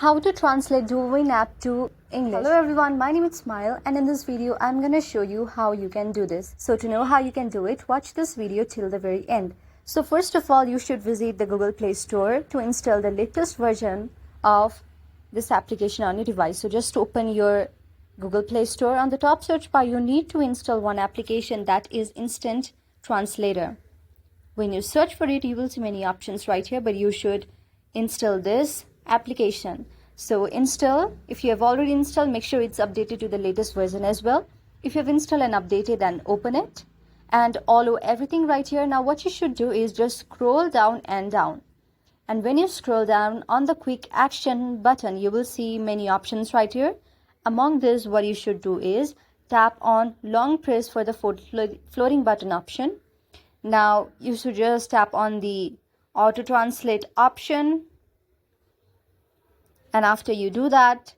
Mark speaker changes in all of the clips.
Speaker 1: How to translate Douyin app to English. Hello everyone, my name is Smile, and in this video I'm gonna show you how you can do this. So to know how you can do it, watch this video till the very end. So first of all, you should visit the Google Play Store to install the latest version of this application on your device. So just open your Google Play Store. On the top search bar, you need to install one application, that is Instant Translator. When you search for it, you will see many options right here, but you should install this application. So install, if you have already installed, make sure it's updated to the latest version as well. If you have installed and updated, then open it and follow everything right here. Now what you should do is just scroll down and down. And when you scroll down on the quick action button, you will see many options right here. Among this, what you should do is tap on long press for the floating button option. Now you should just tap on the auto translate option, and after you do that,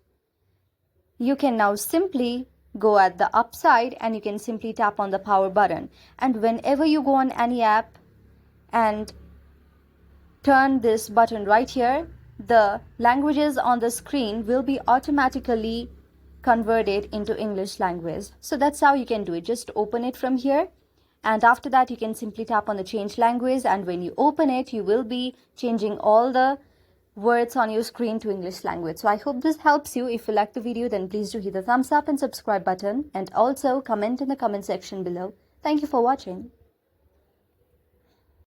Speaker 1: you can now simply go at the upside and you can simply tap on the power button. And whenever you go on any app and turn this button right here, the languages on the screen will be automatically converted into English language. So that's how you can do it. Just open it from here. And after that, you can simply tap on the change language, and when you open it, you will be changing all the words on your screen to English language. So I hope this helps you. If you like the video, then please do hit the thumbs up and subscribe button, and also comment in the comment section below. Thank you for watching.